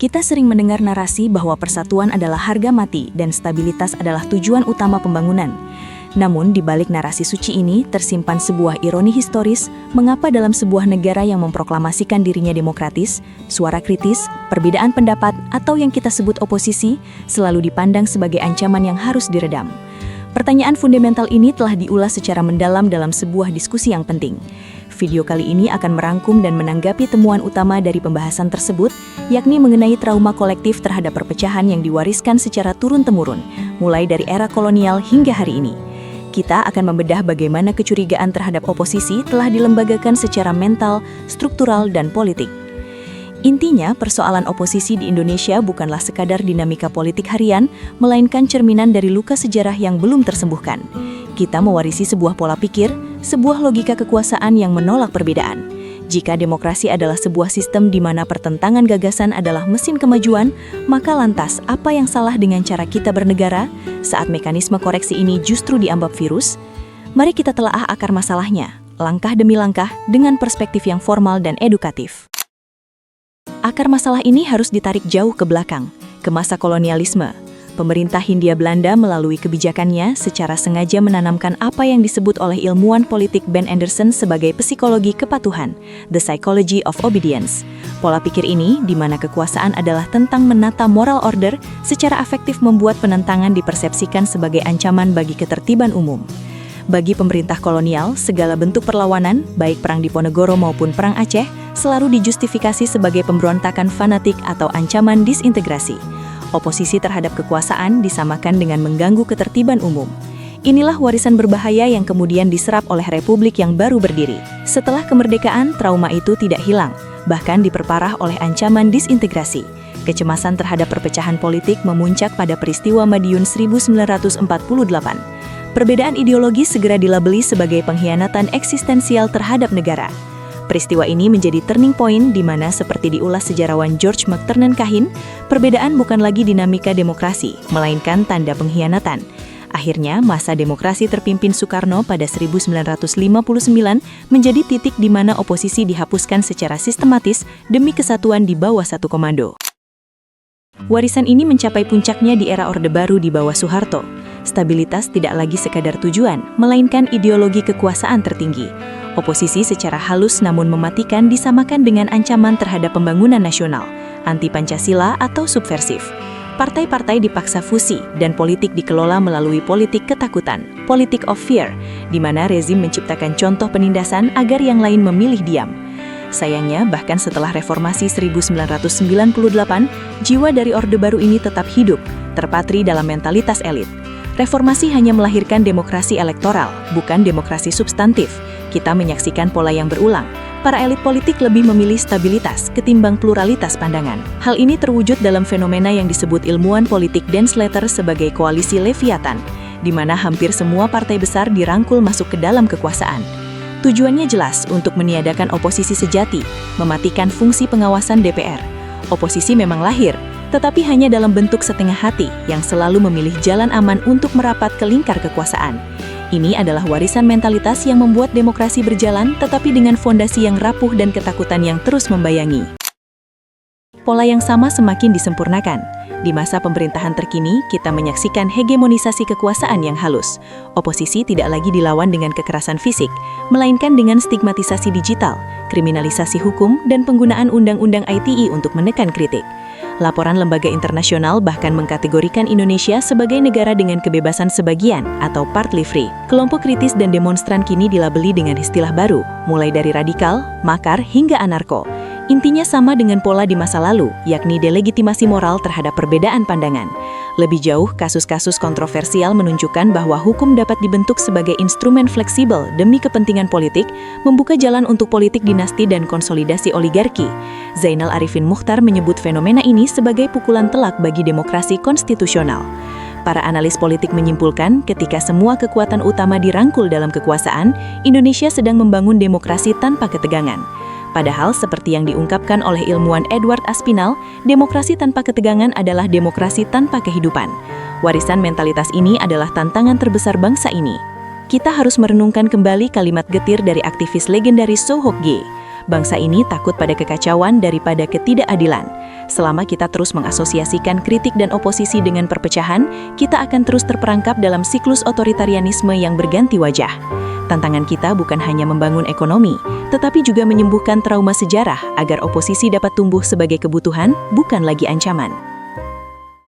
Kita sering mendengar narasi bahwa persatuan adalah harga mati dan stabilitas adalah tujuan utama pembangunan. Namun, di balik narasi suci ini tersimpan sebuah ironi historis mengapa dalam sebuah negara yang memproklamasikan dirinya demokratis, suara kritis, perbedaan pendapat, atau yang kita sebut oposisi, selalu dipandang sebagai ancaman yang harus diredam. Pertanyaan fundamental ini telah diulas secara mendalam dalam sebuah diskusi yang penting. Video kali ini akan merangkum dan menanggapi temuan utama dari pembahasan tersebut, yakni mengenai trauma kolektif terhadap perpecahan yang diwariskan secara turun-temurun, mulai dari era kolonial hingga hari ini. Kita akan membedah bagaimana kecurigaan terhadap oposisi telah dilembagakan secara mental, struktural, dan politik. Intinya, persoalan oposisi di Indonesia bukanlah sekadar dinamika politik harian, melainkan cerminan dari luka sejarah yang belum tersembuhkan. Kita mewarisi sebuah pola pikir, sebuah logika kekuasaan yang menolak perbedaan. Jika demokrasi adalah sebuah sistem di mana pertentangan gagasan adalah mesin kemajuan, maka lantas apa yang salah dengan cara kita bernegara saat mekanisme koreksi ini justru diambap virus? Mari kita telaah akar masalahnya, langkah demi langkah dengan perspektif yang formal dan edukatif. Akar masalah ini harus ditarik jauh ke belakang, ke masa kolonialisme. Pemerintah Hindia Belanda melalui kebijakannya secara sengaja menanamkan apa yang disebut oleh ilmuwan politik Ben Anderson sebagai psikologi kepatuhan, the psychology of obedience. Pola pikir ini, di mana kekuasaan adalah tentang menata moral order, secara efektif membuat penentangan dipersepsikan sebagai ancaman bagi ketertiban umum. Bagi pemerintah kolonial, segala bentuk perlawanan, baik perang Diponegoro maupun perang Aceh, selalu dijustifikasi sebagai pemberontakan fanatik atau ancaman disintegrasi. Oposisi terhadap kekuasaan disamakan dengan mengganggu ketertiban umum. Inilah warisan berbahaya yang kemudian diserap oleh republik yang baru berdiri. Setelah kemerdekaan, trauma itu tidak hilang, bahkan diperparah oleh ancaman disintegrasi. Kecemasan terhadap perpecahan politik memuncak pada peristiwa Madiun 1948. Perbedaan ideologi segera dilabeli sebagai pengkhianatan eksistensial terhadap negara. Peristiwa ini menjadi turning point di mana seperti diulas sejarawan George McTernan Kahin, perbedaan bukan lagi dinamika demokrasi, melainkan tanda pengkhianatan. Akhirnya, masa demokrasi terpimpin Soekarno pada 1959 menjadi titik di mana oposisi dihapuskan secara sistematis demi kesatuan di bawah satu komando. Warisan ini mencapai puncaknya di era Orde Baru di bawah Soeharto. Stabilitas tidak lagi sekadar tujuan, melainkan ideologi kekuasaan tertinggi. Oposisi secara halus namun mematikan disamakan dengan ancaman terhadap pembangunan nasional, anti-Pancasila atau subversif. Partai-partai dipaksa fusi dan politik dikelola melalui politik ketakutan, politik of fear, di mana rezim menciptakan contoh penindasan agar yang lain memilih diam. Sayangnya, bahkan setelah reformasi 1998, jiwa dari Orde Baru ini tetap hidup, terpatri dalam mentalitas elit. Reformasi hanya melahirkan demokrasi elektoral, bukan demokrasi substantif. Kita menyaksikan pola yang berulang. Para elit politik lebih memilih stabilitas ketimbang pluralitas pandangan. Hal ini terwujud dalam fenomena yang disebut ilmuwan politik Dan Slater sebagai koalisi Leviathan, di mana hampir semua partai besar dirangkul masuk ke dalam kekuasaan. Tujuannya jelas untuk meniadakan oposisi sejati, mematikan fungsi pengawasan DPR. Oposisi memang lahir, tetapi hanya dalam bentuk setengah hati yang selalu memilih jalan aman untuk merapat ke lingkar kekuasaan. Ini adalah warisan mentalitas yang membuat demokrasi berjalan tetapi dengan fondasi yang rapuh dan ketakutan yang terus membayangi. Pola yang sama semakin disempurnakan. Di masa pemerintahan terkini, kita menyaksikan hegemonisasi kekuasaan yang halus. Oposisi tidak lagi dilawan dengan kekerasan fisik, melainkan dengan stigmatisasi digital, kriminalisasi hukum, dan penggunaan undang-undang ITE untuk menekan kritik. Laporan lembaga internasional bahkan mengkategorikan Indonesia sebagai negara dengan kebebasan sebagian atau partly free. Kelompok kritis dan demonstran kini dilabeli dengan istilah baru, mulai dari radikal, makar, hingga anarko. Intinya sama dengan pola di masa lalu, yakni delegitimasi moral terhadap perbedaan pandangan. Lebih jauh, kasus-kasus kontroversial menunjukkan bahwa hukum dapat dibentuk sebagai instrumen fleksibel demi kepentingan politik, membuka jalan untuk politik dinasti dan konsolidasi oligarki. Zainal Arifin Muchtar menyebut fenomena ini sebagai pukulan telak bagi demokrasi konstitusional. Para analis politik menyimpulkan, ketika semua kekuatan utama dirangkul dalam kekuasaan, Indonesia sedang membangun demokrasi tanpa ketegangan. Padahal seperti yang diungkapkan oleh ilmuwan Edward Aspinall, demokrasi tanpa ketegangan adalah demokrasi tanpa kehidupan. Warisan mentalitas ini adalah tantangan terbesar bangsa ini. Kita harus merenungkan kembali kalimat getir dari aktivis legendaris Soe Hok Ge. Bangsa ini takut pada kekacauan daripada ketidakadilan. Selama kita terus mengasosiasikan kritik dan oposisi dengan perpecahan, kita akan terus terperangkap dalam siklus otoritarianisme yang berganti wajah. Tantangan kita bukan hanya membangun ekonomi, tetapi juga menyembuhkan trauma sejarah agar oposisi dapat tumbuh sebagai kebutuhan, bukan lagi ancaman.